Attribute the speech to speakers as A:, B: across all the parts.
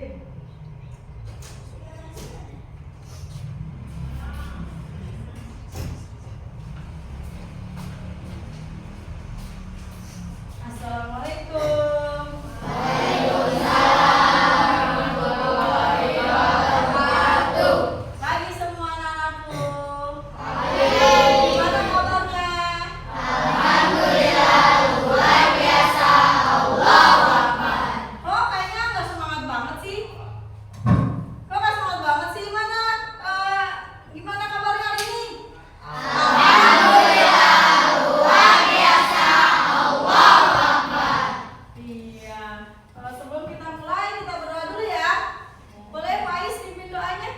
A: Assalamualaikum. Pagi semua anak-anakku. Gimana kabarnya? Kok kayaknya nggak semangat banget sih? Kok nggak semangat banget sih? Gimana kabarnya hari ini? Iya. Sebelum kita mulai, kita berdoa dulu ya. Boleh Faiz pimpin doanya?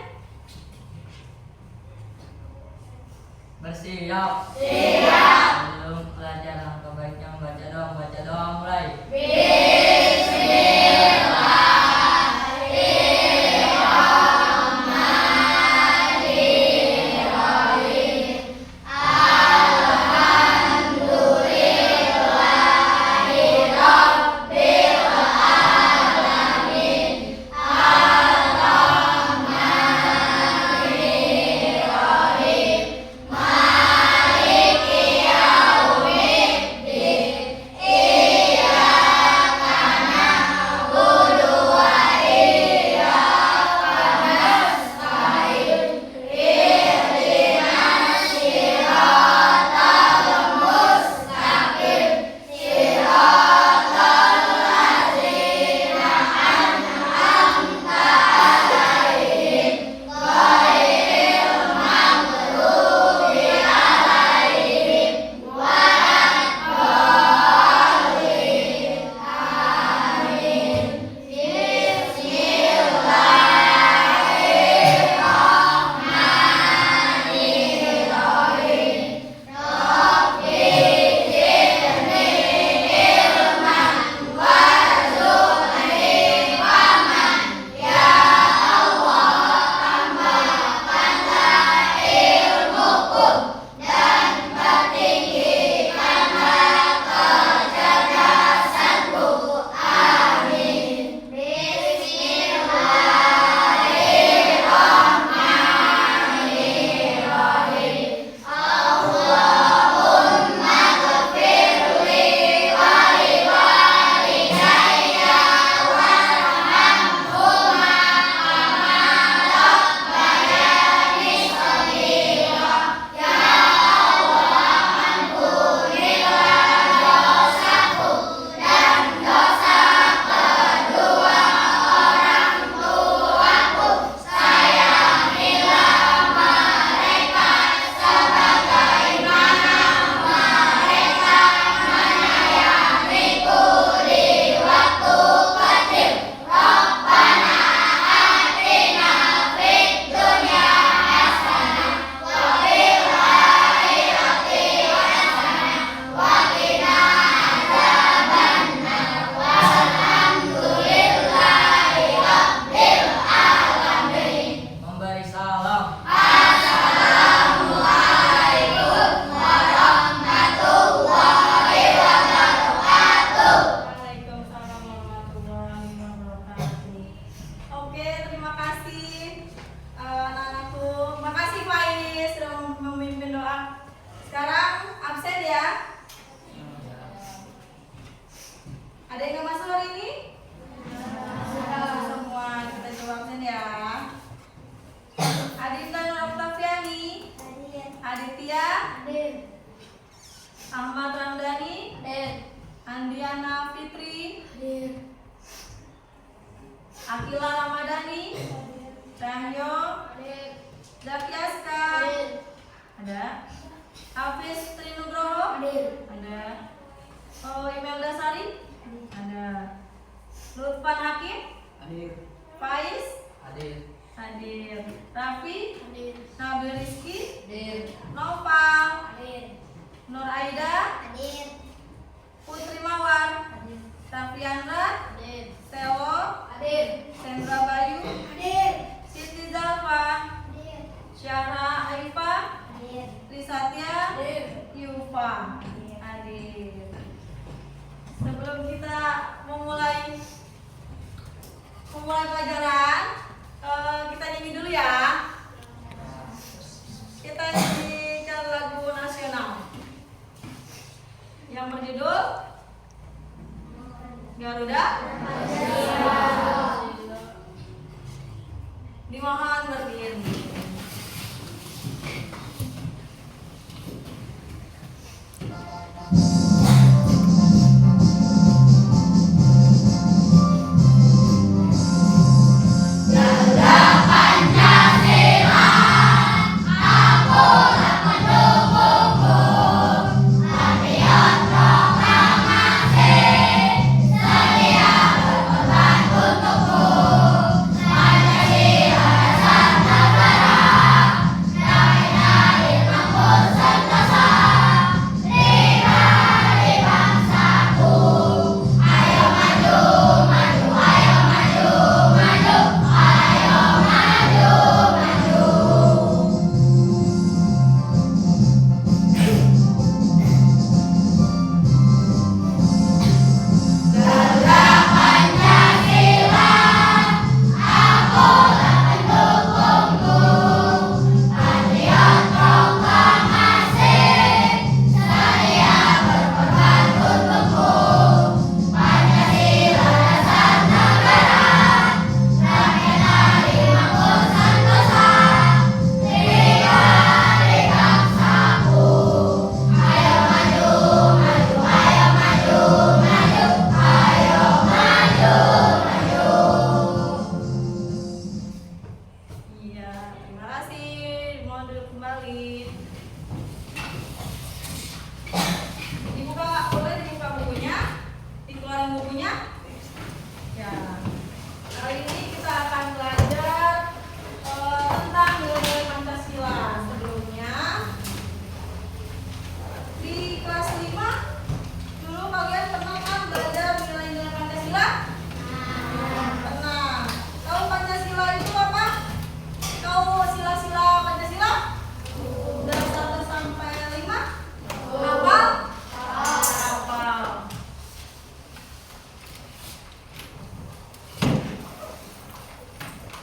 B: Bersiap. Siap. Sebelum pelajaran kebaiknya baca doa mulai. Memberi salam.
A: Waalaikumsalam warahmatullahi wabarakatuh. Oke, terima kasih anak-anakku. Makasih Faiz sudah memimpin doa. Sekarang absen ya. Ada yang nggak masuk hari ini? Semua kita coba absen ya. Adinda Nur Oktaviani, Aditya, Ahmad Ramdhani, Andiana Fitri, Akila Ramadhani, Cahyo, Dakiaska, ada Hafiz Trinugroho, ada Imelda Sari, ada Lutfan Hakim, Faiz, hadir, Raffi, Nabil Rizky, Nopal, Nur Aida, Putri Mawar, Tafiandra, Theo, Sendra Bayu, Siti Zalfa, Syahra Aifa, Trisatya, Yufa, hadir. Sebelum kita memulai pelajaran pada dimohon berdiri.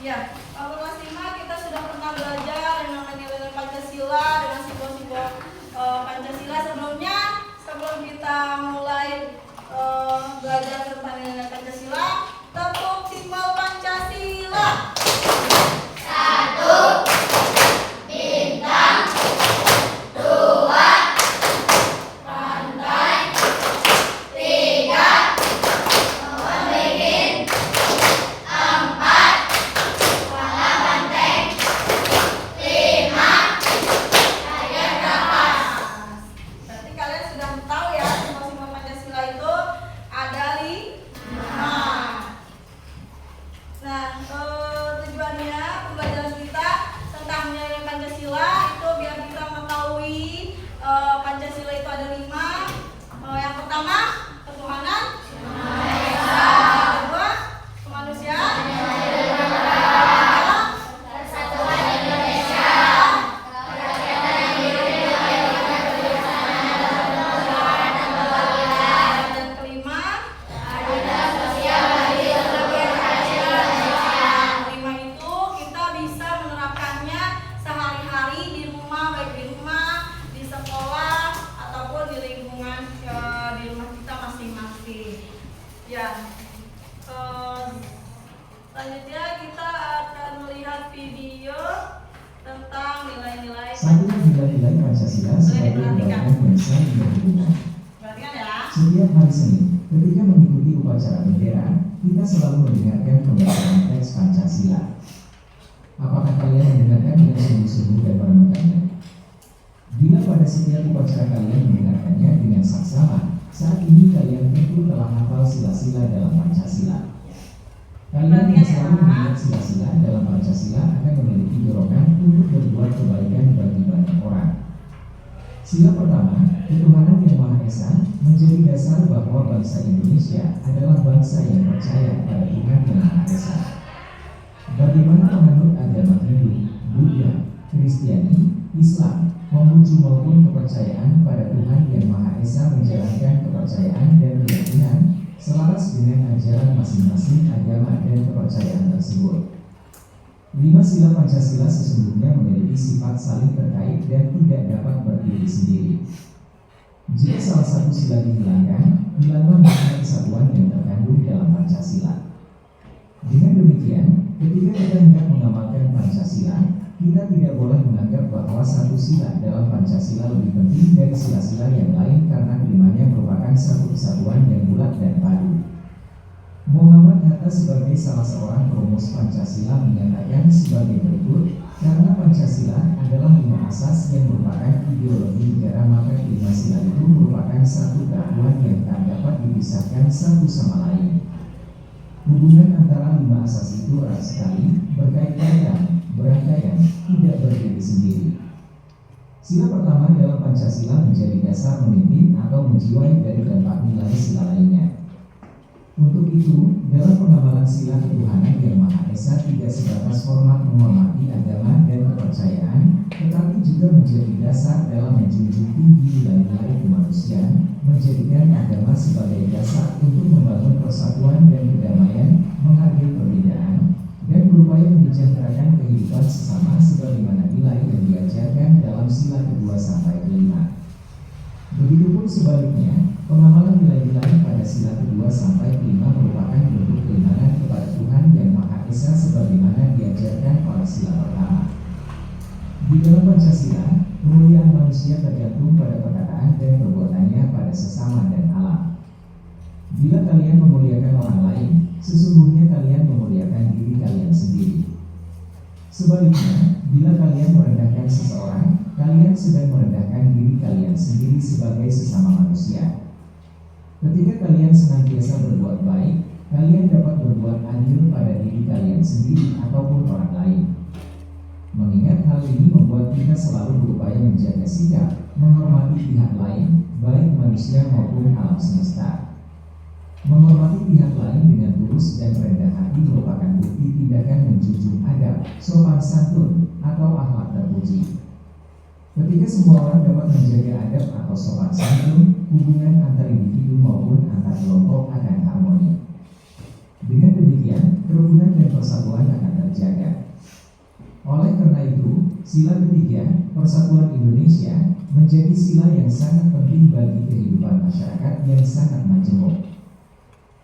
A: Ya, kalau kelas 5 kita sudah pernah belajar yang namanya nilai Pancasila dengan simbol-simbol Pancasila. Sebelum kita mulai belajar tentang nilai Pancasila, tepuk simbol Pancasila.
C: 1 bintang, 2 pantai, 3 membikin, 4 warna banteng, 5 kayak kapas.
A: Berarti kalian sudah tahu ya simbol-simbol Pancasila itu ada 5. Nah, tujuannya pembelajaran kita tentang nilai Pancasila itu biar kita mengetahui Pancasila itu ada 5. Yang pertama, ketuhanan Maha Esa. Yang kedua, kemanusiaan.
C: Persatuan Indonesia,
A: Dan kelima,
C: keadilan sosial bagi seluruh rakyat Indonesia.
A: kelima itu kita bisa menerapkannya sehari-hari di rumah, baik di rumah, di sekolah, ataupun di lingkungan di rumah kita masing-masing. Ya, selanjutnya kita akan melihat video tentang nilai-nilai
D: Satukan nilai-nilai Pancasila sebagai gerakan bangsa yang berguna.
A: Perhatikan ya.
D: Setiap hari Senin, ketika mengikuti upacara bendera, kita selalu mendengarkan pembacaan teks Pancasila. Apakah kalian mendengarkan dengan sungguh-sungguh dan merenungkannya? Bila pada setiap upacara kalian mendengarkannya dengan saksama, saat ini kalian tentu telah hafal sila-sila dalam Pancasila. Kalian yang selalu mengingat sila-sila dalam Pancasila akan memiliki dorongan untuk berbuat kebaikan bagi banyak orang. Sila pertama, ketuhanan yang Maha Esa, menjadi dasar bahwa bangsa Indonesia adalah bangsa yang percaya pada Tuhan yang Maha Esa. Bagaimana menurut agama Hindu, Buddha, Kristiani, Islam, Konghucu maupun kepercayaan pada Tuhan yang Maha Esa menjalankan kepercayaan dan keyakinan selaras dengan ajaran masing-masing agama dan kepercayaan tersebut. 5 sila Pancasila sesungguhnya memiliki sifat saling terkait dan tidak dapat berdiri sendiri. Jika salah satu sila dihilangkan, hilanglah makna kesatuan yang terkandung dalam Pancasila. Dengan demikian, ketika kita hendak mengamalkan Pancasila, kita tidak boleh menganggap bahwa satu sila dalam Pancasila lebih penting dari sila-sila yang lain karena kelimanya merupakan satu kesatuan yang bulat dan padu. Muhammad Hatta sebagai salah seorang perumus Pancasila menyatakan sebagai berikut, karena Pancasila adalah 5 asas yang merupakan ideologi negara, maka 5 sila itu merupakan satu kesatuan yang tak dapat dipisahkan satu sama lain. Hubungan antara 5 asas itu erat sekali, berkaitan, berangkaian, tidak berdiri sendiri. Sila pertama dalam Pancasila menjadi dasar memimpin atau menjiwai dari keempat nilai sila lainnya. Untuk itu, dalam pengamalan sila ketuhanan yang Maha Esa tidak sebatas hormat menghormati agama dan kepercayaan, tetapi juga menjadi dasar dalam menjunjung tinggi nilai-nilai kemanusiaan, menjadikan agama sebagai dasar untuk membangun persatuan dan kedamaian, menghargai perbedaan, dan berupaya menyejahterakan kehidupan sesama sebagaimana nilai yang diajarkan dalam sila kedua sampai kelima. Begitupun sebaliknya, pengamalan nilai-nilai pada sila kedua sampai kelima merupakan bentuk keimanan kepada Tuhan yang Maha Esa sebagaimana diajarkan pada sila pertama. Di dalam Pancasila, kemuliaan manusia tergantung pada perkataan dan perbuatannya pada sesama dan alam. Bila kalian memuliakan orang lain, sesungguhnya kalian memuliakan diri kalian sendiri. Sebaliknya, bila kalian merendahkan seseorang, kalian sedang merendahkan diri kalian sendiri sebagai sesama manusia. Ketika kalian senantiasa berbuat baik, kalian dapat berbuat adil pada diri kalian sendiri ataupun orang lain. Mengingat hal ini membuat kita selalu berupaya menjaga sikap, menghormati pihak lain, baik manusia maupun alam semesta. Menghormati pihak lain dengan tulus dan rendah hati merupakan bukti tindakan menjunjung adab, sopan santun, atau akhlak terpuji. Ketika semua orang dapat menjaga adab atau sopan santun, hubungan antar individu maupun antar kelompok akan harmoni. Dengan demikian, kerukunan dan persatuan akan terjaga. Oleh karena itu, sila ketiga, persatuan Indonesia, menjadi sila yang sangat penting bagi kehidupan masyarakat yang sangat majemuk.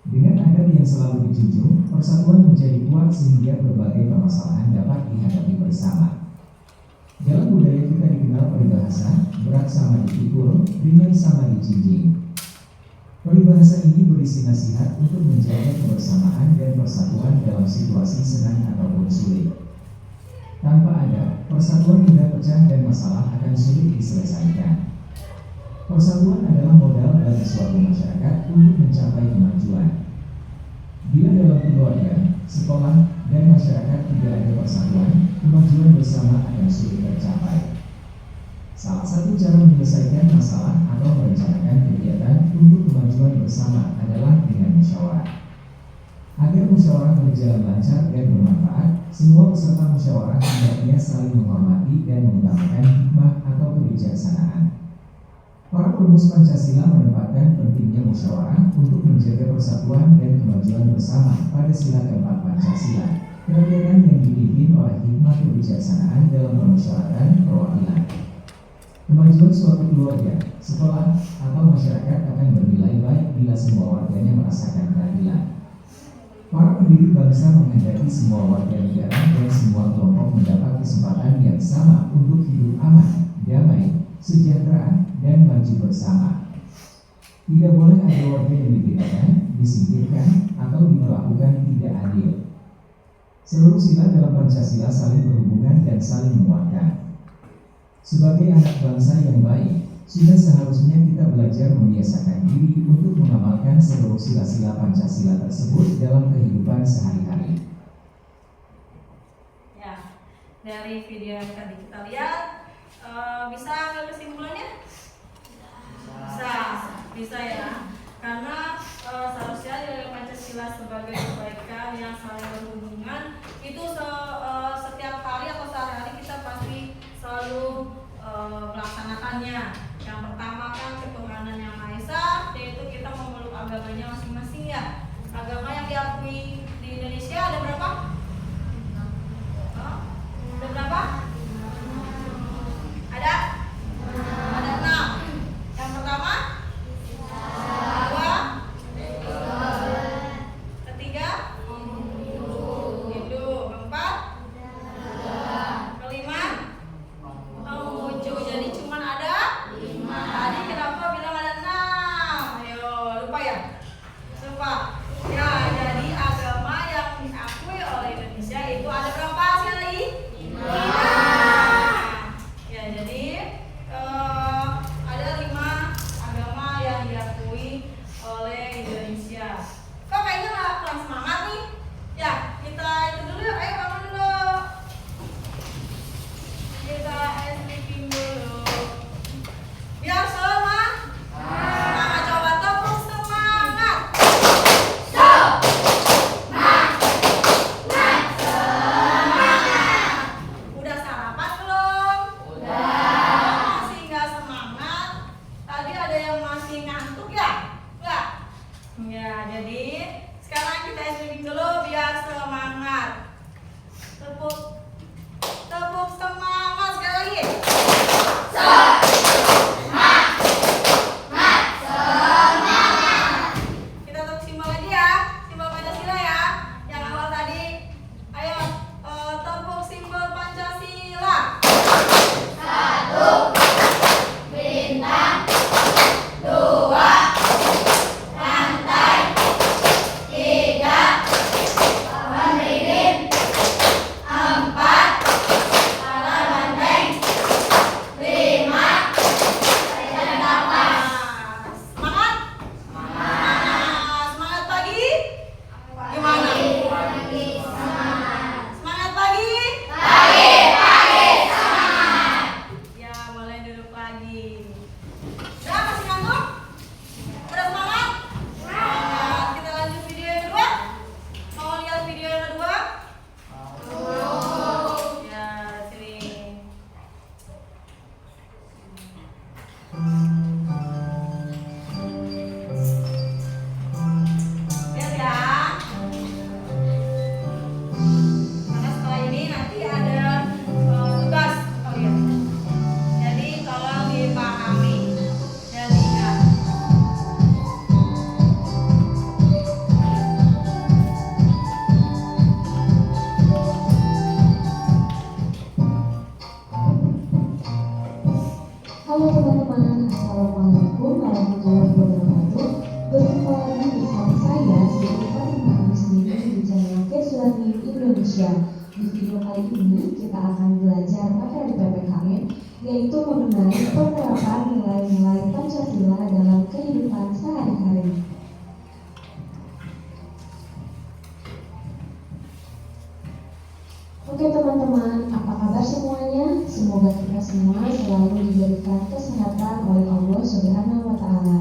D: Dengan adab yang selalu dijunjung, persatuan menjadi kuat sehingga berbagai permasalahan dapat dihadapi bersama. Dalam budaya kita dikenal peribahasa, berat sama dipikul, ringan sama dijinjing. Peribahasa ini berisi nasihat untuk menjaga kebersamaan dan persatuan dalam situasi senang ataupun sulit. Tanpa adab, persatuan mudah pecah dan masalah akan sulit diselesaikan. Persatuan adalah modal bagi suatu masyarakat untuk mencapai kemajuan. Bila dalam keluarga, sekolah, dan masyarakat tidak ada persatuan, kemajuan bersama akan sulit tercapai. Salah satu cara menyelesaikan masalah atau merencanakan kegiatan untuk kemajuan bersama adalah dengan musyawarah. Agar musyawarah berjalan lancar dan bermanfaat, semua peserta musyawarah hendaknya saling menghormati dan mengutamakan hikmah atau kebijaksanaan. Para perumus Pancasila menempatkan pentingnya musyawarah untuk menjaga persatuan dan kemajuan bersama pada sila keempat Pancasila, kegiatan yang dipimpin oleh hikmah kebijaksanaan dalam permusyawaratan perwakilan. Kemajuan suatu keluarga, sekolah, atau masyarakat akan bernilai baik bila semua warganya merasakan keadilan. Para pendiri bangsa menghendaki semua warga negara dan semua kelompok mendapat kesempatan yang sama untuk hidup aman, damai, sejahtera, dan maju bersama. Tidak boleh ada warga yang dibedakan, disingkirkan, atau diperlakukan tidak adil. Seluruh sila dalam Pancasila saling berhubungan dan saling menguatkan. Sebagai anak bangsa yang baik, sudah seharusnya kita belajar membiasakan diri untuk mengamalkan seluruh sila-sila Pancasila tersebut dalam kehidupan sehari-hari.
A: Ya, dari video yang tadi kita lihat, bisa ambil kesimpulannya? Bisa ya. Karena seharusnya nilai Pancasila sebagai kebaikan yang saling berhubungan itu setiap hari atau sehari-hari kita pasti selalu melaksanakannya. Yang pertama kan ketuhanan yang Maha Esa, yaitu kita memeluk agamanya masing-masing ya. Agama yang diakui di Indonesia ada berapa? Ada berapa? Ada 6. Yang pertama? Dua. Tepuk semangat sekali lagi. Kita tepuk simbol lagi ya, simbol Pancasila ya. Yang awal tadi, ayo tepuk simbol Pancasila.
C: Bintang, 2, rantai, 3, pohon lilin, 4, alar banteng, 5, sayap kapas.
A: Semangat. Semangat pagi. Gimana? Semangat pagi. Ya, mulai duduk lagi. Udah, masih ngantuk? Udah semangat? Semangat. Kita lanjut video yang kedua. Mau lihat video yang kedua? Ya, sini. Lihat ya. Karena setelah ini nanti ada tugas kalian. Jadi tolong dipahami dan diingat.
E: Halo teman-teman, Assalamualaikum warahmatullahi wabarakatuh. Berjumpa lagi bersama saya, Siti Fatimah Muslimin di channel Kesuani Indonesia. Di video kali ini kita akan belajar materi PPKN, yaitu mengenai penerapan nilai-nilai Pancasila dalam kehidupan sehari-hari. Oke teman-teman, apa kabar semuanya? Semoga kita semua selalu diberikan kesehatan oleh Allah Subhanahu wa Ta'ala.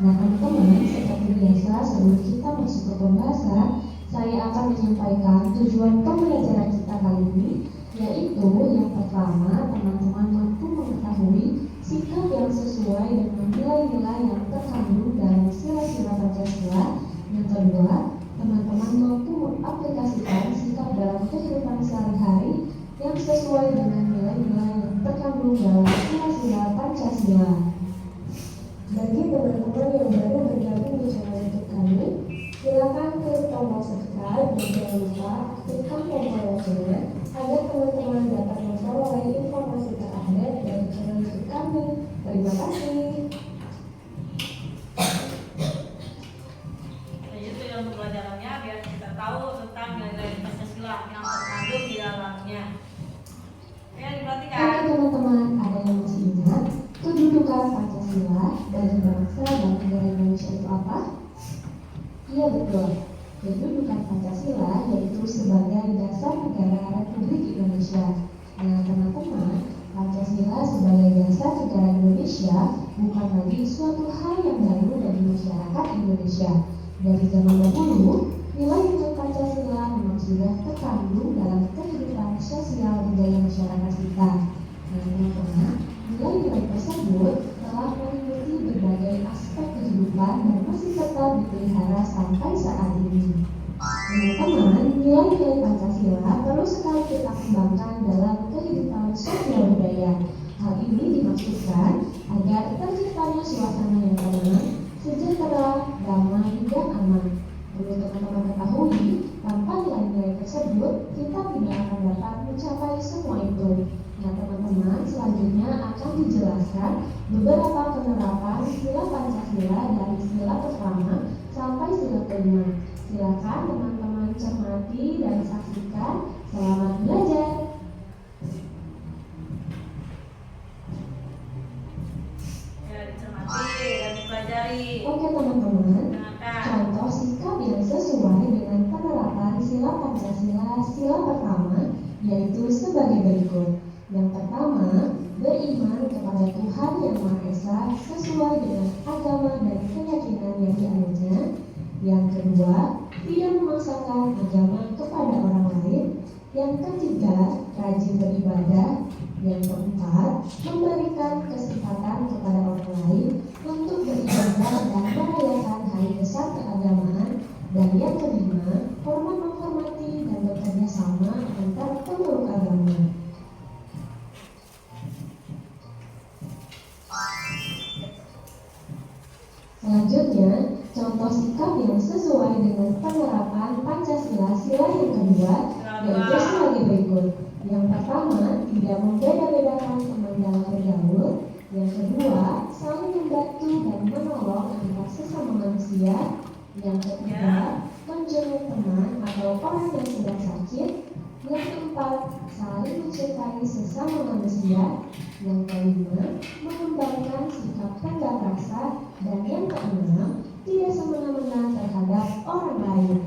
E: Nah teman-teman, seperti biasa sebelum kita masuk ke pembahasan, saya akan menyampaikan tujuan pembelajaran kita kali ini, yaitu yang pertama, teman-teman mampu mengetahui sikap yang sesuai dengan nilai-nilai yang terkandung dalam sila-sila Pancasila. Yang kedua, teman-teman mampu mengaplikasikan sikap dalam kehidupan sehari-hari yang sesuai dengan nilai-nilai yang terkandung dalam sila-sila Pancasila. Bagi teman-teman yang baru bergabung di channel YouTube kami, silakan klik tombol subscribe dan jangan lupa aktifkan tombol loncengnya agar teman-teman dapat memperoleh informasi terupdate dari channel YouTube kami. Terima kasih.
A: Nah, itu yang untuk pelajarannya biar kita tahu tentang nilai-nilai Pancasila yang terkandung di dalamnya. Ya, diperhatikan.
E: Oke teman-teman, ada yang masih ingat kedudukan Pancasila bagi bangsa dan negara Indonesia itu apa? Iya betul, kedudukan Pancasila yaitu sebagai dasar negara Republik Indonesia. Nah teman-teman, Pancasila sebagai dasar negara Indonesia bukan lagi suatu hal yang baru bagi masyarakat Indonesia. Dari zaman dahulu, nilai-nilai Pancasila memang sudah terkandung dalam kehidupan sosial budaya masyarakat kita. Nah teman-teman, nilai-nilai tersebut telah mengikuti berbagai aspek kehidupan dan masih tetap dipelihara sampai saat ini. Teman-teman, nilai-nilai Pancasila perlu sekali kita kembangkan dalam kehidupan sosial budaya. Hal ini dimaksudkan agar terciptanya suasana yang tenang, sejahtera, damai, dan aman. Perlu teman-teman ketahui, tanpa nilai-nilai tersebut, kita tidak akan dapat mencapai semua itu. Nah teman-teman, selanjutnya akan dijelaskan beberapa penerapan sila Pancasila dari sila pertama sampai sila kelima. Silakan teman-teman cermati dan saksikan. Selamat belajar.
A: Ya, dicermati dan dipelajari.
E: Oke teman-teman,
A: Dengarkan.
E: contoh sikap yang sesuai dengan penerapan sila Pancasila sila pertama yaitu sebagai berikut. Yang pertama, beriman kepada Tuhan Yang Maha Esa sesuai dengan agama dan keyakinan yang dianutnya. Yang kedua, tidak memaksakan agama kepada orang lain. Yang ketiga, rajin beribadah. Yang keempat, memberikan kesempatan kepada orang lain untuk beribadah dan merayakan hari besar keagamaan. Dan yang kelima, hormat menghormati dan bekerja sama antar Yang ketiga, menjenguk teman atau orang yang sedang sakit. Yang keempat, saling mencintai sesama manusia. Yang kelima, mengembangkan sikap tanggap rasa. Dan yang keenam, tidak semena-mena terhadap orang lain.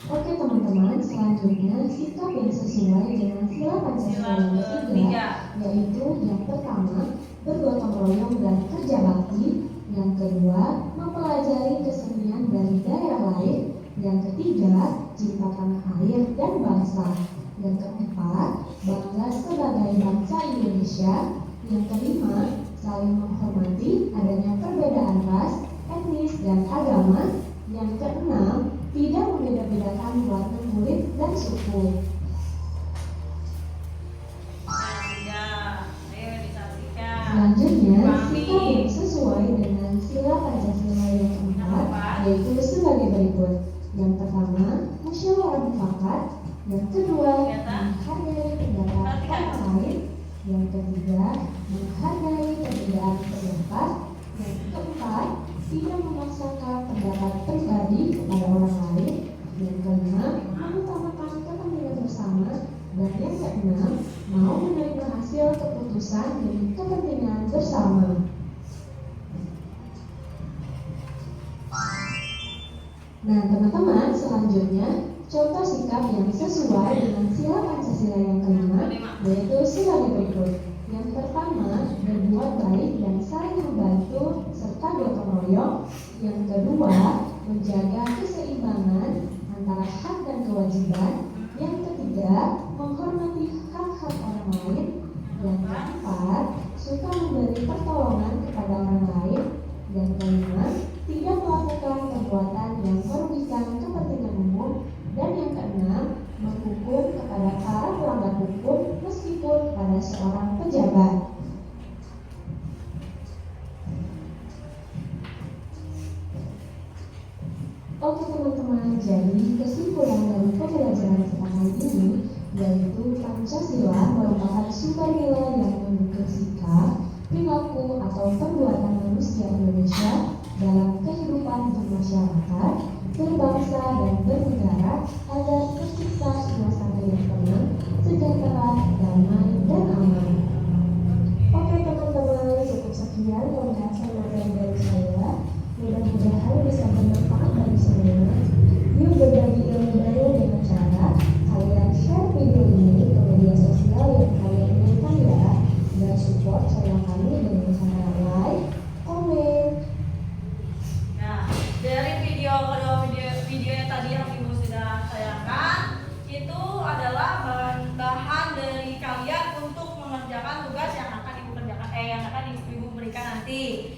E: Oke teman-teman, selanjutnya sikap yang sesuai dengan sila Pancasila yang ketiga, yaitu yang pertama, bergotong royong dan kerja bakti. Yang kedua, mempelajari kesenian dari daerah lain. Yang ketiga, cinta tanah air dan bangsa. Yang keempat, bangga sebagai bangsa Indonesia. Yang kelima, saling menghormati adanya perbedaan ras, etnis, dan agama. Yang keenam, tidak membeda-bedakan warna kulit dan suku. Selanjutnya, sikap yang sesuai dengan sila Pancasila yang keempat, yaitu sebagai berikut. Yang pertama, musyawarah mufakat. Yang kedua, menghargai pendapat orang lain. Yang ketiga, menghargai perbedaan pendapat. Yang keempat, tidak memaksakan pendapat pribadi kepada orang lain. Yang kelima, mengutamakan kepentingan bersama. Dan yang keenam, mau menerima hasil keputusan demi kepentingan bersama. Nah teman-teman, selanjutnya contoh sikap yang sesuai dengan sila Pancasila yang kelima, yaitu sebagai berikut. Yang pertama, berbuat baik dan saling membantu serta gotong royong. Yang kedua, menjaga keseimbangan antara hak dan kewajiban. Yang ketiga, menghormati hak-hak orang lain. Yang keempat, suka memberi pertolongan kepada orang lain. Yang kelima, tidak melakukan perbuatan yang merugikan kepentingan umum. Dan yang keenam, menghukum kepada para pelanggar hukum meskipun pada seorang pejabat. Oke teman-teman, jadi kesimpulan dari pembelajaran kita kali ini yaitu Pancasila merupakan sumber nilai yang mendukung sikap, perilaku atau perbuatan manusia Indonesia dalam kehidupan bermasyarakat, berbangsa dan bernegara agar tercipta suasana yang tenang, sejahtera, damai, dan aman. Oke teman-teman, cukup sekian pembahasan materi dari saya. Mudah-mudahan bisa bermanfaat bagi semua. Yuk berbagi ilmu baru dengan cara kalian share video ini ke media sosial yang kalian inginkan ya. Dan support channel kami dengan cara like, komen.
A: Nah, dari video yang tadi yang Ibu sudah tayangkan, itu adalah bahan dari kalian untuk mengerjakan tugas yang akan Ibu kerjakan, yang akan Ibu berikan nanti.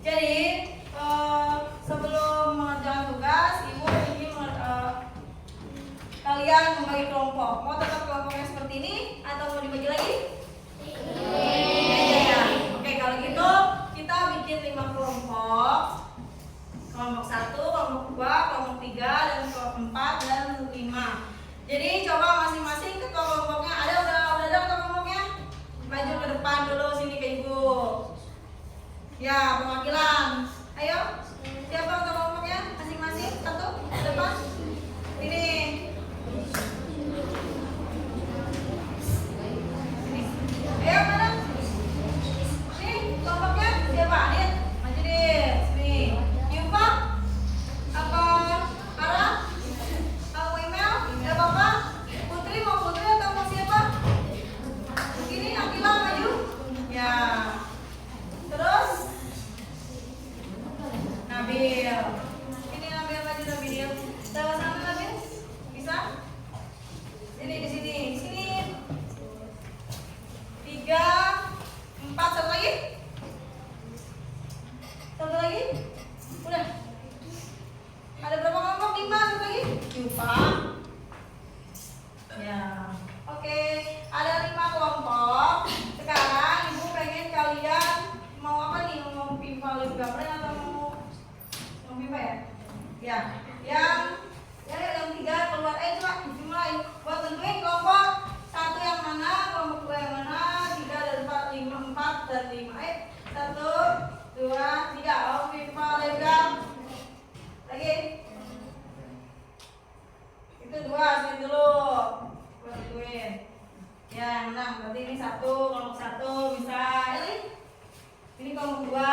A: Jadi sebelum mengerjakan tugas, Ibu ingin kalian membagi kelompok. Mau tetap kelompoknya seperti ini atau mau dibagi lagi? Ya. Oke, kalau gitu kita bikin 5 kelompok. Kelompok 1, kelompok 2, kelompok 3, dan kelompok 4 dan 5. Jadi coba masing-masing ketua kelompoknya udah ada ketua kelompoknya? Maju ke depan dulu sini ke Ibu. Ya, perwakilan. Ayo, siapa ketua kelompoknya? Masing-masing satu ke depan. Ini. Ayo, mana? Nih, kelompoknya siapa? Adit, maju deh. Sini. Yufa? Apa? Ara? Apa email? Ya Bapak? Putri mau Putri atau mau siapa? Begini, Akila maju. Ya. Terus? Nabil. Ini Nabil maju Nabil. Sama-sama Nabil. Bisa? Sini di sini. Di sini. 3, 4, satu lagi. Satu lagi. Udah. Ada berapa kelompok? 5, satu lagi. Lupa. Ya. Oke. Ada 5 kelompok. Sekarang Ibu pengen kalian mau apa nih? Mau pipa lebih gambarnya atau mau pipa ya? Ya. Yang 3 keluar. Coba dimulai. Buat tentuin kelompok 1 dan 5. 1, 2, 3. Oh, Viva legang. Lagi. Itu 2, sini dulu. Bantuin. Ya, yang menang. Berarti ini 1, kelompok 1 bisa. Ini kelompok 2.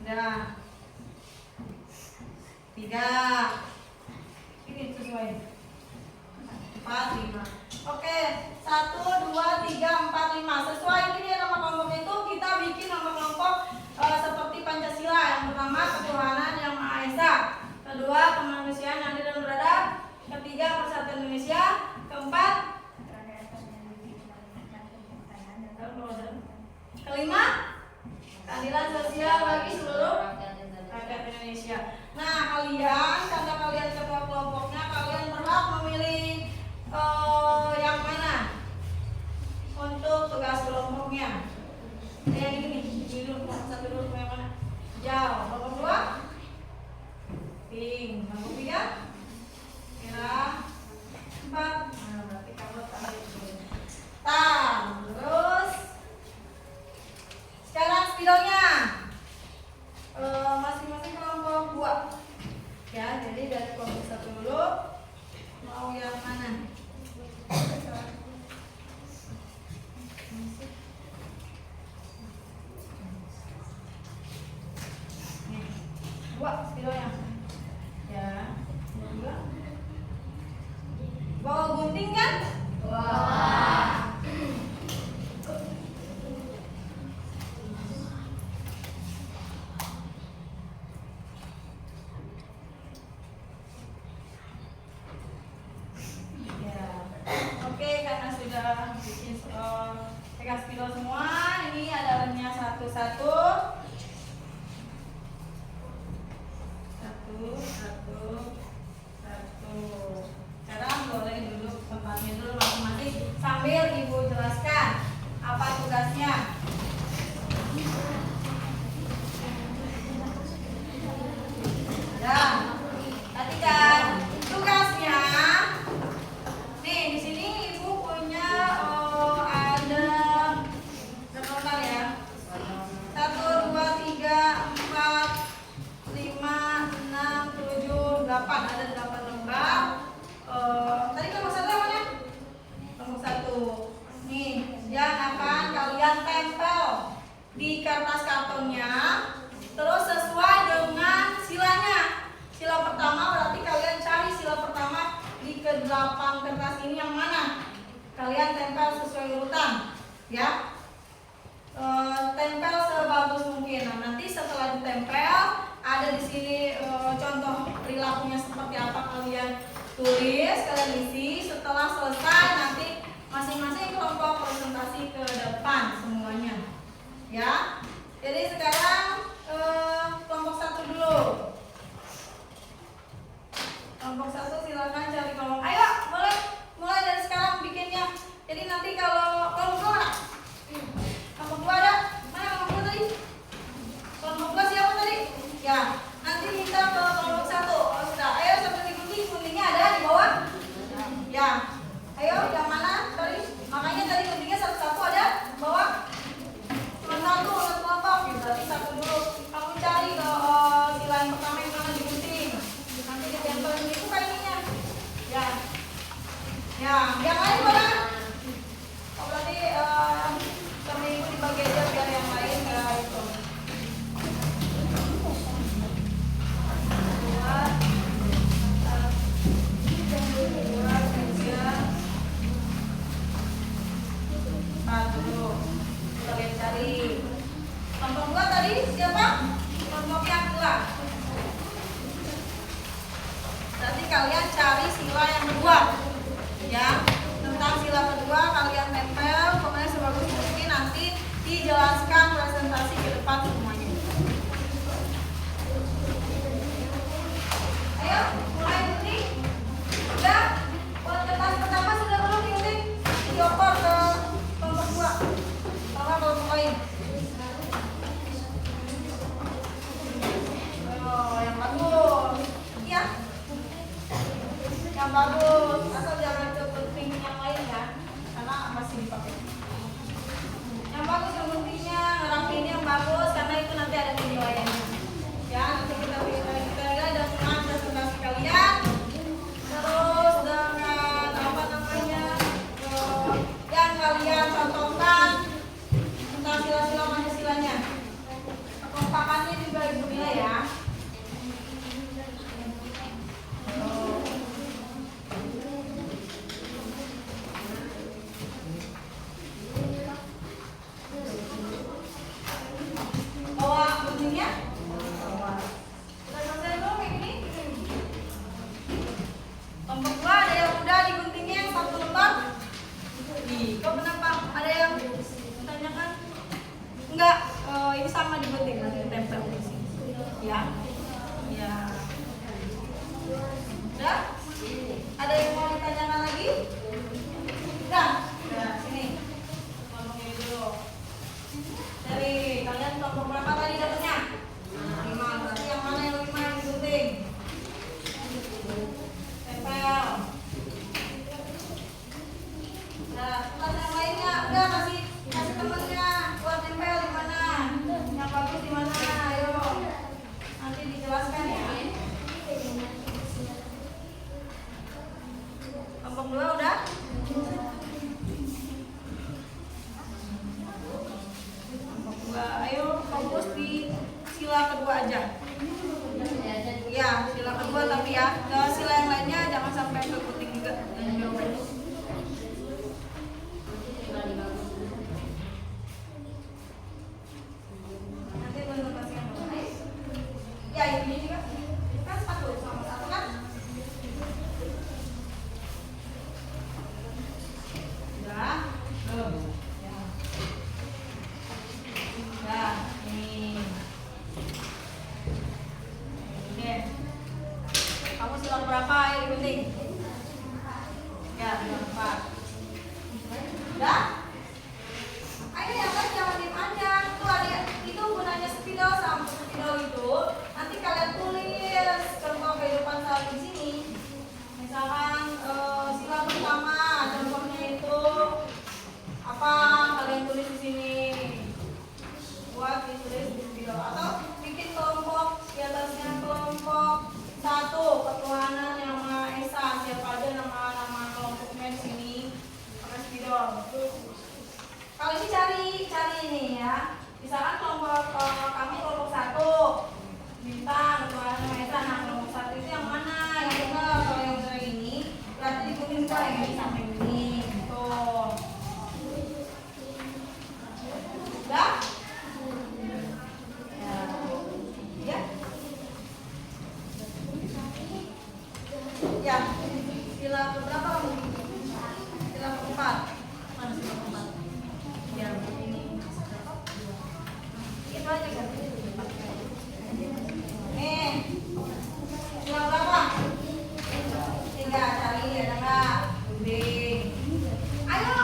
A: Udah. 3. Ini sesuai. 4, 5. Oke, 1, 2, 3, 4, 5. Sesuai ini dia nama kelompok itu, kita bikin nama kelompok seperti Pancasila. Yang pertama, ketuhanan yang Maha Esa. Kedua, kemanusiaan yang adil dan beradab. Ketiga, persatuan Indonesia. Keempat, kelima, keadilan sosial bagi seluruh rakyat Indonesia. Nah, kalian, karena kalian ketua kelompoknya, kalian berhak memilih yang mana untuk tugas kelompoknya. Yang ini, dulu, satu dulu, yang mana? Jauh. Kelompok 2, pink. Kelompok 3, merah. 4, nah, berarti kamu tarik dulu. Terus sekarang spidolnya masing-masing kelompok 2 ya, jadi dari kelompok 1 dulu mau yang mana? Nih, 2 spidolnya ya, 2 bawa gunting kan? Oke, karena sudah bikin pegang spidol semua, ini ada lemnya satu-satu. Sekarang boleh duduk tempatnya dulu masing-masing sambil ibu jelaskan apa tugasnya. Ya, perhatikan tugasnya. Nih, di sini ibu punya ada total ya. 1, 2, 3, 4, 5, 6, 7, 8. Ada 8 lembar. Tadi kelompok 1 yang mana? Kelompok 1. Nih, yang akan kalian tempel di kertas kartonnya. Terus sesuai dengan silanya. Sila pertama berarti kalian cari sila pertama di ke-8 kertas ini yang mana? Kalian tempel sesuai urutan, ya. Tempel sebagus mungkin. Nah, nanti setelah ditempel ada di sini contoh perilakunya seperti apa, kalian tulis, kalian isi. Setelah selesai nanti masing-masing kelompok presentasi ke depan semuanya, ya. Jadi sekarang kelompok 1 dulu. Kelompok 1 silakan cari kelompok. Ayo, mulai dari sekarang bikinnya. Jadi nanti kalau kelompok 2, kelompok 2 ada? Mana kelompok 2 tadi? Kelompok 2 siapa tadi? Ya, nanti kita ke kelompok 1. Oh, sudah. Ayo sambil digunting, guntingnya ada di bawah. Ya, ayo yang mana tadi? Makanya tadi guntingnya satu-satu ada di bawah. semua digunting nanti ditempel di sini. Ya. Ya. Udah? Ada yang mau ditanyakan lagi? Udah. Udah, sini. Ngomongin dulu. Dari kalian kelompok berapa tadi dapatnya? 5. Berarti yang mana yang 5 yang digunting? Tempel. Nah, tugas yang lainnya udah kasih temennya buat tempel di mana? Yang bagus di mana? Ayo. Nanti dijelaskan ya. Kelompok 2 udah? Kelompok 2, ayo fokus di sila kedua aja. Ya, sila kedua tapi ya. Ke sila yang lainnya jangan sampai ke kuting juga. Nanti presentasikan dulu. Ya, ini juga. Kan satu sama satu kan? Udah. Udah, ini. Oke. Kamu sila berapa yang digunting? Ya, sila 4. Udah? Ayo yang lain jangan diem aja. Tuh ada itu gunanya spidol sama spidol itu. Nanti kalian tulis contoh kehidupan sehari di sini. Misalkan sila pertama contohnya itu apa? Kalian tulis di sini. Buat ditulis di spidol atau bikin kelompok di atasnya kelompok 1 ketuhanan yang Maha Esa. Siapa aja nama kelompoknya di sini pakai spidol. Kalau ini cari ini ya. Misalkan kelompok kami kelompok 1 bintang ketuhanan Maha Esa. Nah kelompok 1 itu yang mana? Yang benar. Kalau yang benar ini berarti digunting juga yang ini sampai ini. Gitu. Udah? Ya. Ya. Sila keberapa kamu? Sila keempat. Mana sila keempat? Ya, ini. Itu aja kan. Sila berapa? 3. Cari ada nggak? Gunting. Ayo,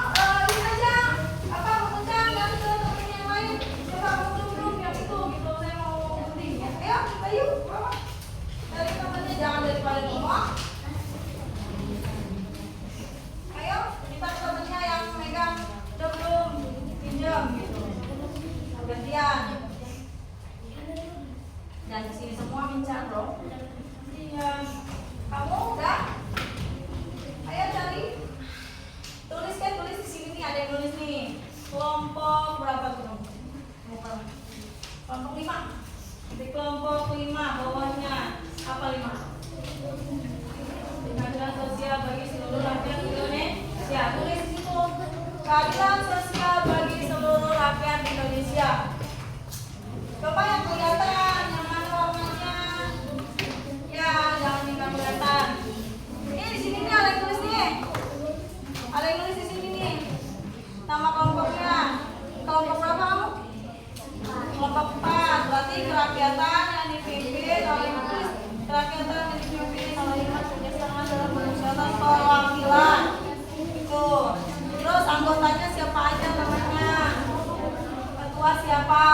A: ini aja. Apa bukan yang ke temen yang lain? Coba belum yang itu gitu. Saya mau gunting ya. Ayo, Bayu, bawa. Dari temennya jangan dari balik ngomong. Ayo, minta temennya yang megang. Udah belum? Pinjam gitu. Gantian. Dan di sini semua mincar bro. Iya. Kamu udah? Ayo cari. Tulis di sini nih, ada yang nulis nih. Kelompok berapa tuh? Kelompok 5. Di kelompok 5 bawahnya apa 5? Keadilan sosial bagi seluruh rakyat Indonesia. Tulis di situ. Keadilan sosial bagi seluruh rakyat Indonesia. Coba yang kelihatan, yang mana warnanya? Ya, jangan tinggal kelihatan. Ini di sini nih ada yang tulis nih. Ada yang nulis di sini nih. Nama kelompoknya. Kelompok berapa kamu? Kelompok 4. Berarti kerakyatan yang dipimpin oleh kerakyatan yang dipimpin oleh kerjasama dalam pemusatan perwakilan. Itu. Terus anggotanya siapa aja namanya? Ketua siapa?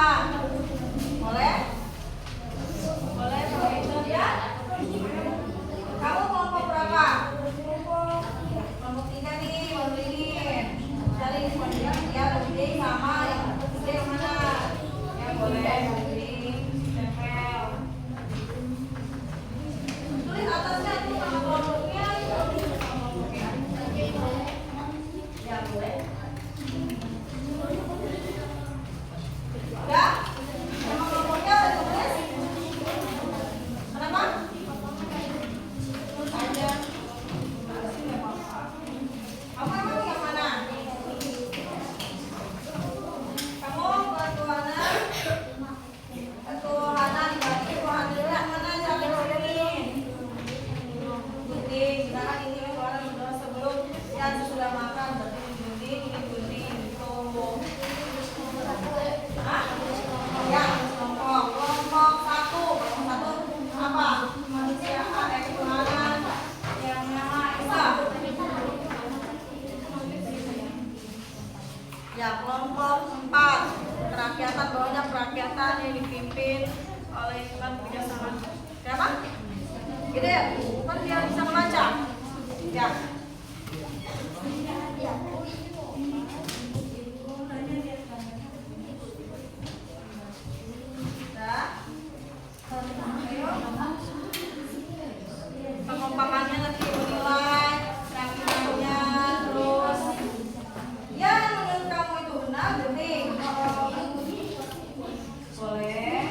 A: kerakyatan, bawahnya kerakyatan yang dipimpin oleh lingkungan kebijaksanaan. Kenapa? Gitu ya, kan biar bisa membaca. Ya. Pengembangannya nanti menilai rankingannya, terus ya menurut kamu itu benar jadi boleh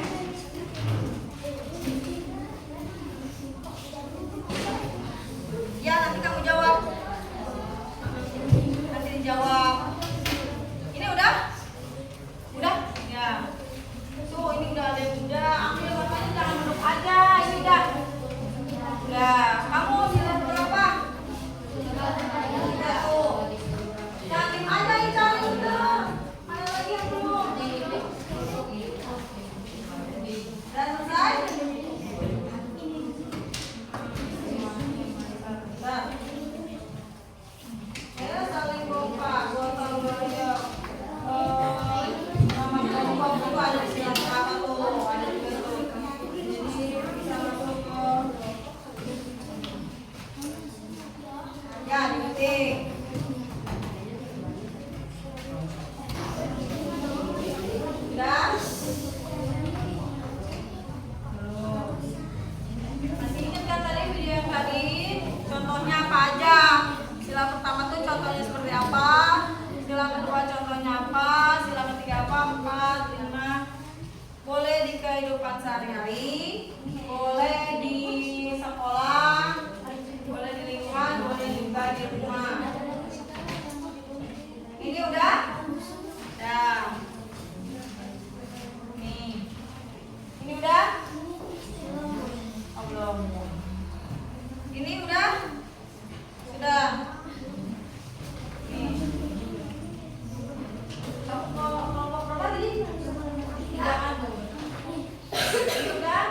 A: ya nanti kamu jawab, nanti dijawab. Ini udah ya tuh ini udah ada yang udah ambil makanya jangan duduk aja, ini udah kamu sila berapa? Tiga tuh. Yakin aja cari itu. Ada lagi yang belum? Udah selesai? Bentar. Ya saling kompak. Gua tahu ya. Nama kelompok itu ada di sila berapa tuh? Ada juga tuh. Jadi bisa masuk ke ya diketik. Udah? Masih ingat kan tadi video yang tadi? Contohnya apa aja? Sila pertama tuh contohnya seperti apa? Sila kedua contohnya apa? Sila ketiga apa? 4, 5. Boleh di kehidupan sehari-hari, boleh di sekolah, boleh di lingkungan, boleh juga di rumah. Ini udah? Udah. Nih. Ini udah? Oh, belum. Ini udah? Sudah. Nih. Kelompok berapa tadi? 3. Ini udah?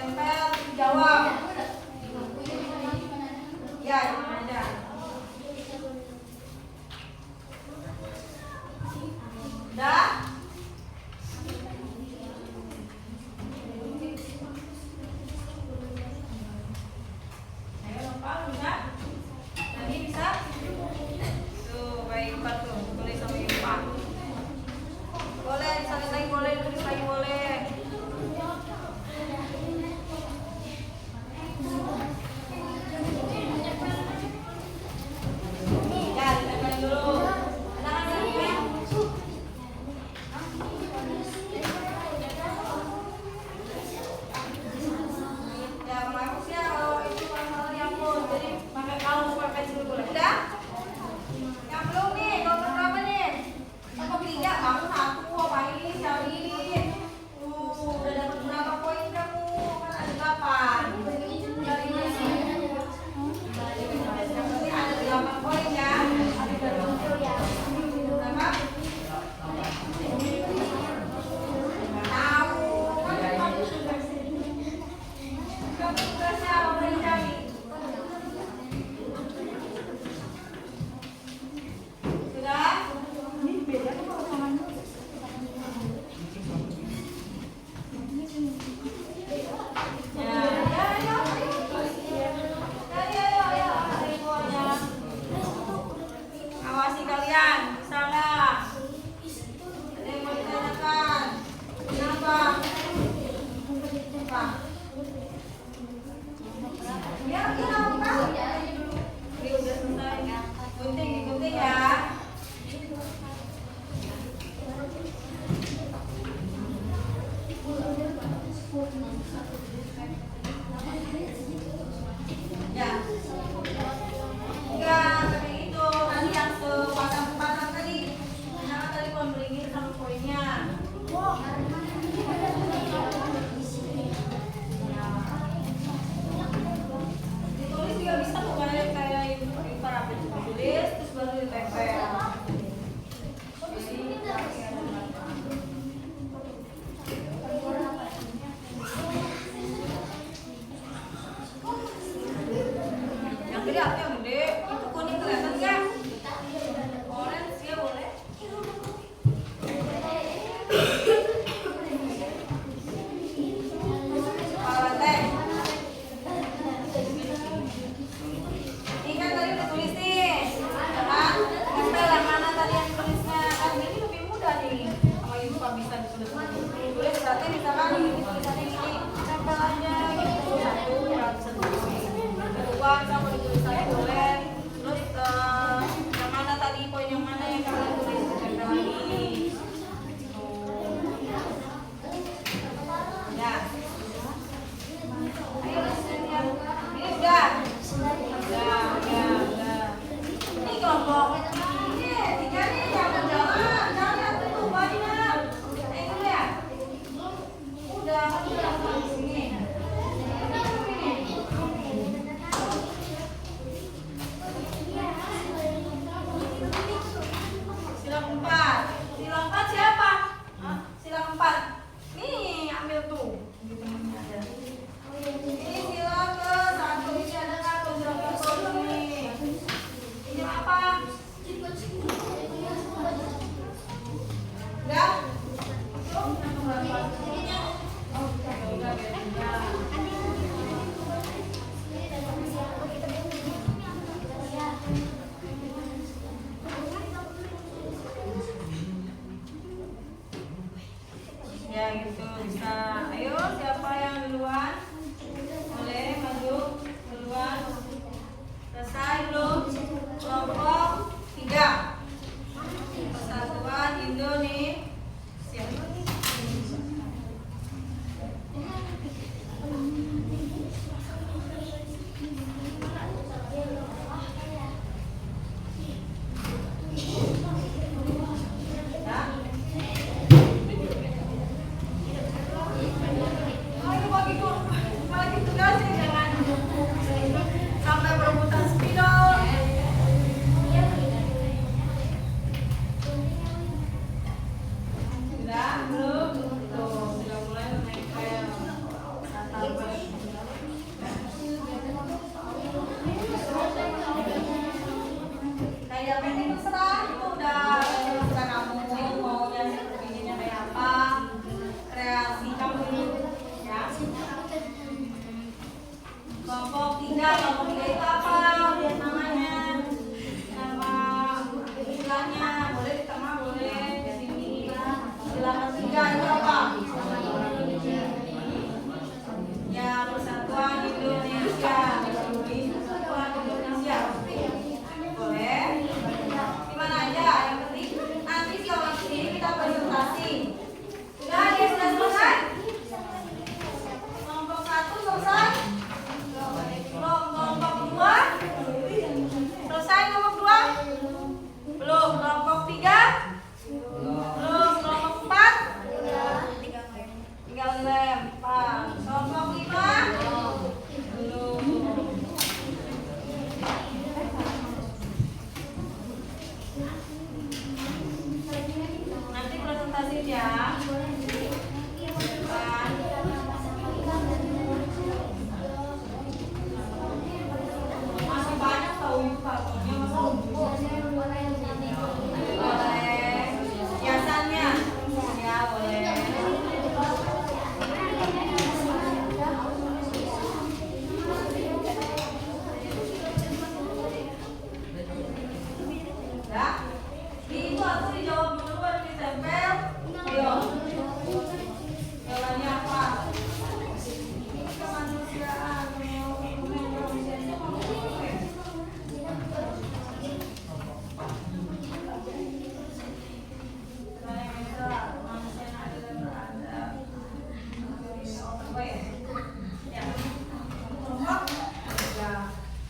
A: tempel, jawab. Ya, gimana aja. Udah? Ayo, Bapak, bisa? Tadi bisa? Tuh, baik, Pak tuh. Tulis sama Pak. Boleh, disalin lagi boleh, tulis lagi boleh. Ya, ditempelin dulu. Ada kan yang ya, menghapus ya kalau itu masalah dihapus. Jadi pakai kaos, pakai pensil boleh. Udah? Yang belum nih, nomor berapa nih? Nomor 3, kamu 1, apa ini? Cari. Udah dapat berapa poin kamu? Kan ada 8. Cari ini. Yang penting ada 8 poin ya. Berapa? Tahu. Kamu tugasnya apa yang cari? Sudah? Ya, ya, ayo, semuanya. Awasi kalian, bisa nggak? Ada yang mau ditanyakan? Kenapa? Apa? Ya, apa? Ini udah selesai. Gunting ya. Ya. Enggak, kayak gitu. Nanti yang sepasang-pasang tadi. Jangan tadi pembeliin sama poinnya. Ditulis juga bisa tuh kayak para tulis terus baru ditempel. Yang gede apa yang gede? Itu kuning kelihatan nggak? Orange ya boleh. Kepala teh. Ini kan tadi udah tulis nih, ya kan? Tempel yang mana tadi yang tulisnya? Kan ini lebih mudah nih. Sama itu Pak bisa ditulis. Tulis berarti misalkan ini tulisannya gini, tempel aja gitu. Satu, kedua sama ditulisannya boleh. Terus yang mana tadi poin yang mana yang kalian tulis tempel lagi. Ya. Ayo ya. Ini udah. Udah. Ini kelompok. Ini 3 nih yang berjalan. Kalian tutup banyak. Dulu ya. Udah di sini. Sila keempat. Sila 4 siapa? Hah? Sila keempat. Nih, ambil tuh. Di tengahnya ada. Ini sila ke 1. Ini ada satu sila ke ini. Ini apa? Udah? Tuh, yang keberapa? Oh, udah biar. Ya gitu bisa. Ayo siapa yang duluan? Boleh maju duluan. Selesai belum? Kelompok 3. Persatuan Indonesia. Ayo bagi kelompok. ya. Masih banyak tahu faktornya, masa boleh. Hiasannya, ya boleh. Ya, itu aku dijawab dulu baru ditempel. Ayo. Jawabannya apa? Kemanusiaan.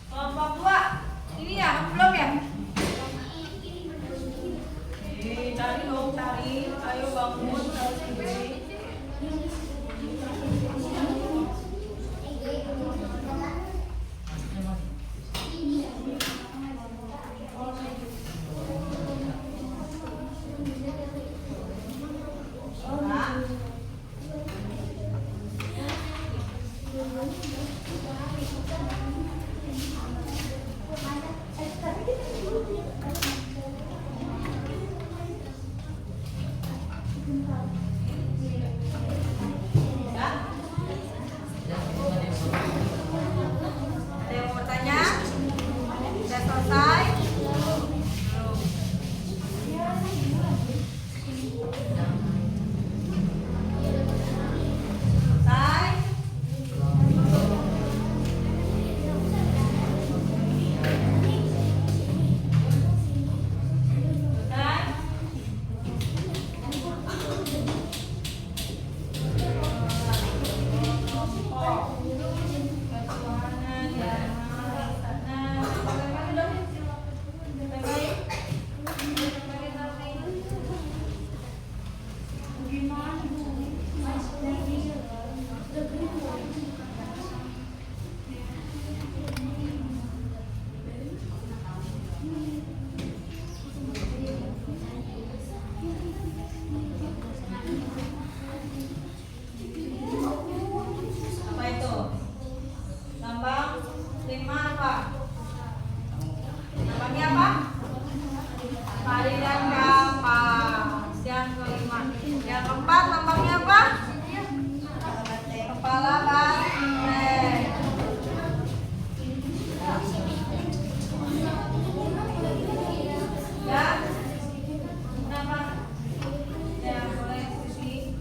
A: Kelompok 2 ini ya belum ya? Tari dong, tari. Ayo bangun, tari sendiri. Ada yang mau bertanya? Sudah selesai? Belum. Selesai? Apa itu? Lambang 5 apa? Lambangnya apa? Pari dan kapas. Yang kelima. Yang keempat lambangnya apa? Kepala banteng. Ya? Kenapa? Ya, boleh sisi.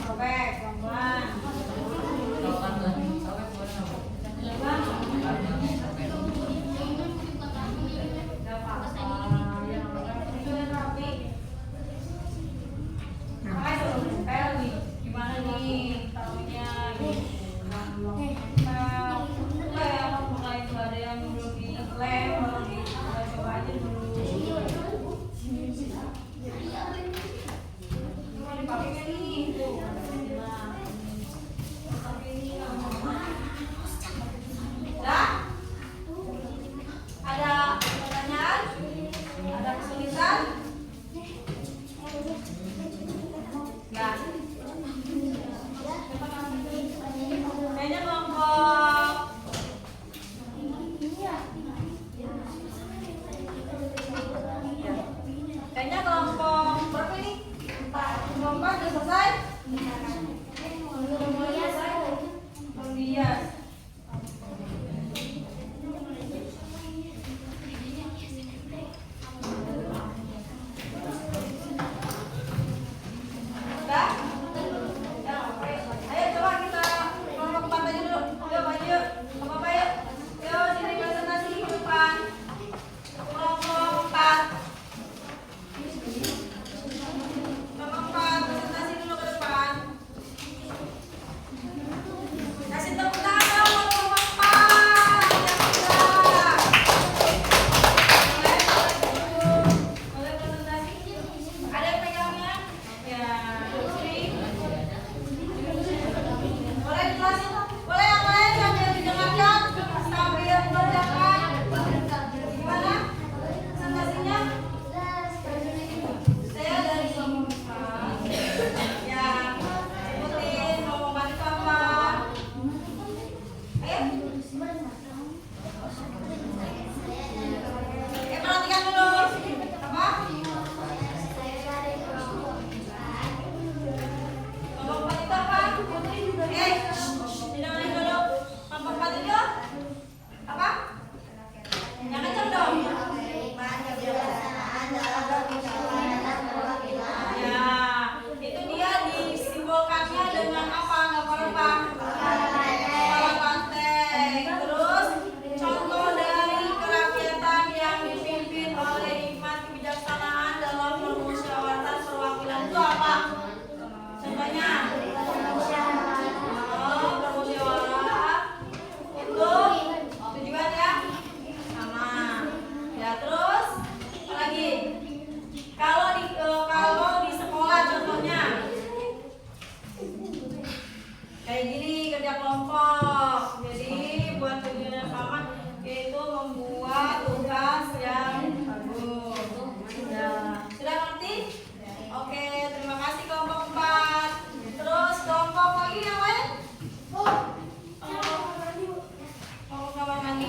A: Sobek, pelan-pelan.
B: Kalau kan sobek boleh nggak?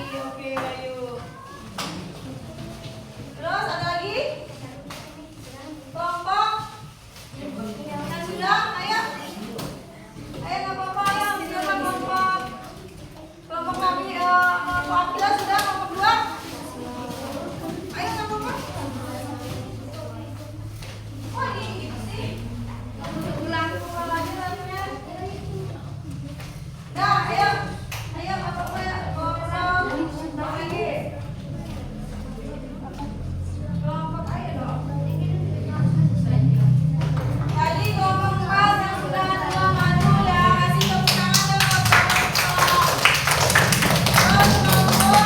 A: Oke, Bayu. Terus ada lagi? Kelompok yang sudah, ayo. Ayo nggak apa-apa, ayo silakan kelompok. Kelompok kami, kelompok Akila sudah, kelompok 2. Ayo nggak apa-apa. Oh ini gitu sih. Ulang lagi lagunya. Nah, ayo. Ayo nggak apa-apa ya. Kelompok lagi. Kelompok ayo dong. Tadi kelompok 4 yang sudah ada maju ya, kasih tepuk tangan dong buat kelompok. Terus kelompok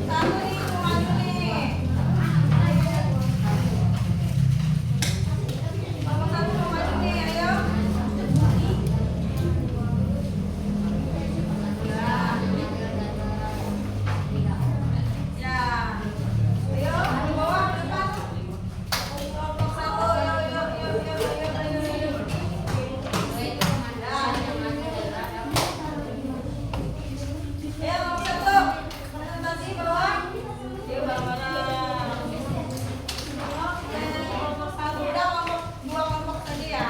A: 1 nih mau maju nih. Kelompok 1 mau maju nih, ayo. Ya. Ayo, di bawah ke depan. Kelompok 1, yuk. Ya. Ya, kelompok 1. Presentasi bawah. Yuk, bawah. Oke, kelompok 1 udah, kelompok 2 kelompok tadi ya.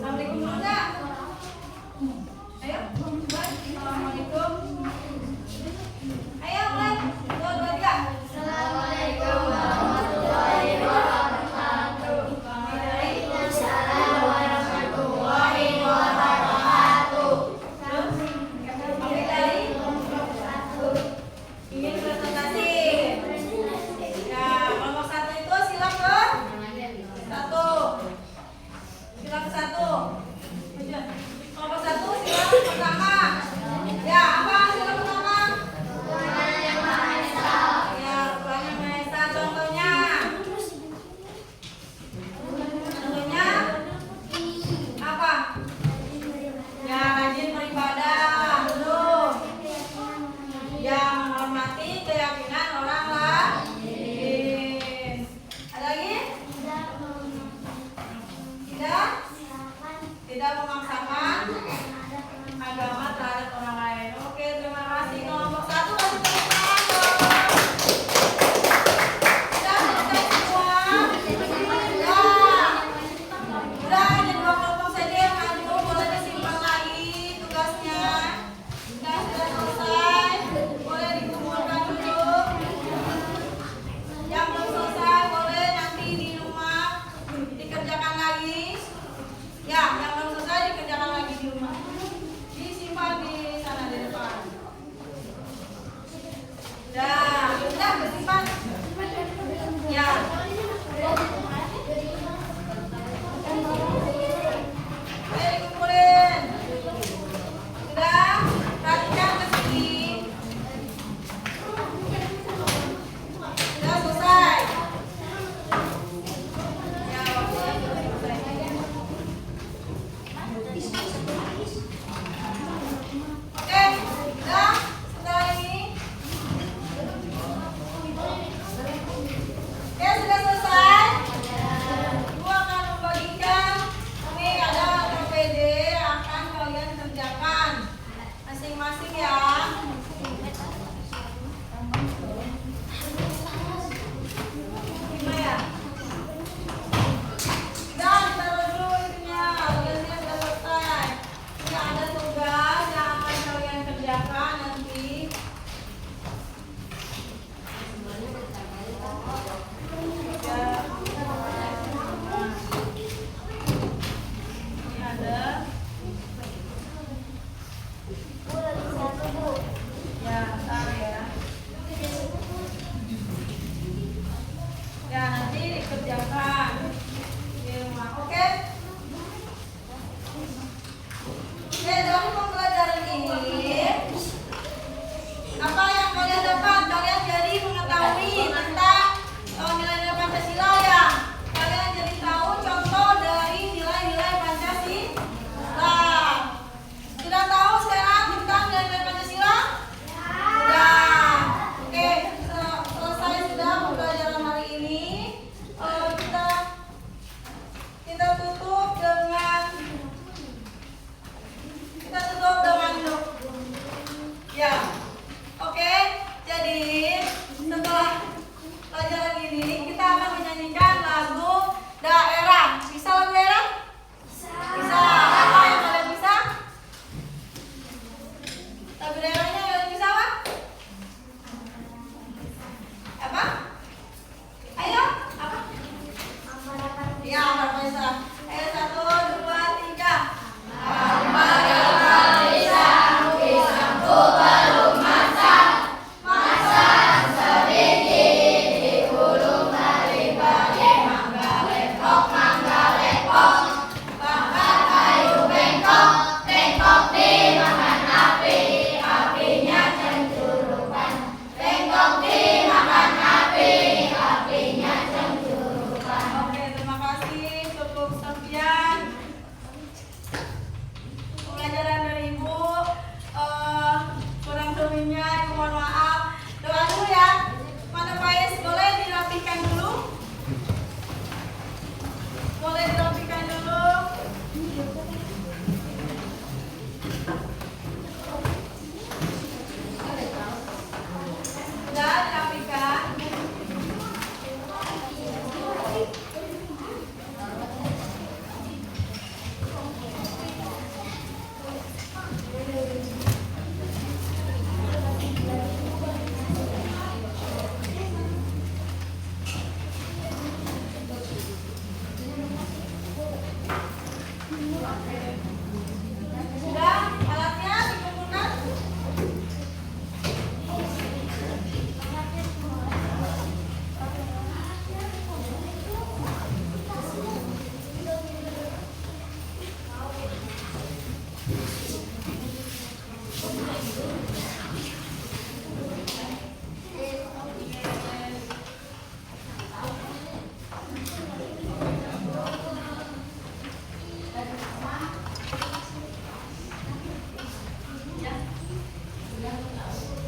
A: Assalamualaikum dulu enggak? Ayo, Assalamualaikum. Ayo, mulai. 1, 2, 3. Assalamualaikum warahmatullahi wabarakatuh. Waalaikumsalam warahmatullahi wabarakatuh. Terus, Kami dari kelompok 1 ingin presentasi. Ya, kelompok 1 itu sila ke 1. Sila ke 1. Kelompok 1 sila pertama. Ya, apa sila pertama? Tuhan Yang Maha Esa. Ya, Tuhan Yang Maha Esa. Contohnya? Contohnya? Apa? Ya, rajin beribadah. Belum. Yang menghormati keyakinan orang lain. Ada lagi? Tidak memaksakan agama terhadap orang lain. Oke, terima kasih. Kelompok 1 kasih tepuk tangan dong. Sudah selesai semua? Udah, hanya 2 kelompok saja yang maju. Boleh disimpan lagi tugasnya. Sudah selesai. Boleh dikumpulkan dulu. Yang belum selesai boleh nanti di rumah dikerjakan lagi. Ya, yang belum selesai dikerjakan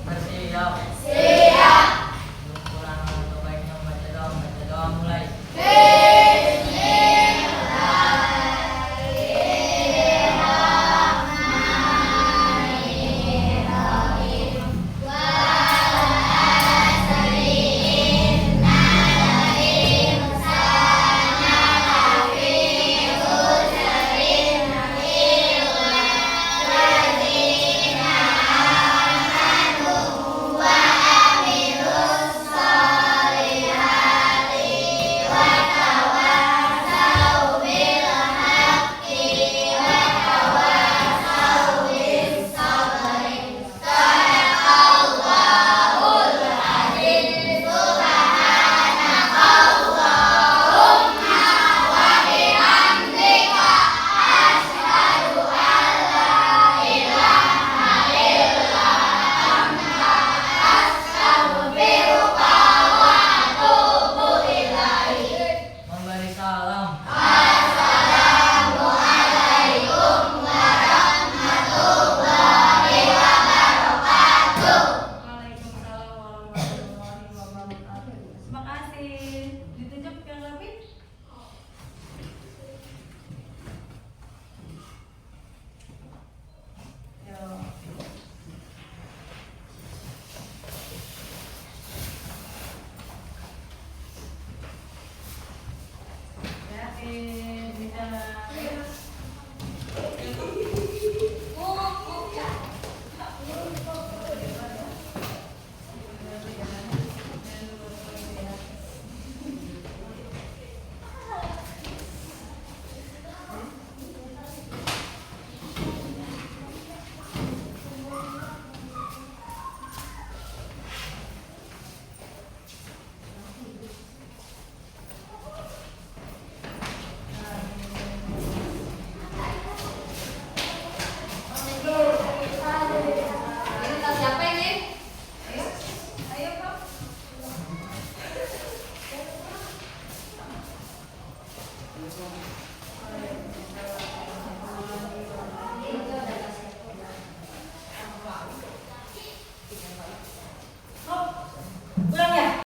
B: Bersiap.
C: Siap.
B: Sebelum pulang atau baiknya baca doa mulai. Memberi salam.
A: Waalaikumsalam warahmatullahi wabarakatuh. Terima kasih. Ditunjuk yang lebih.
C: Siapa ini?
A: Ayo Kak.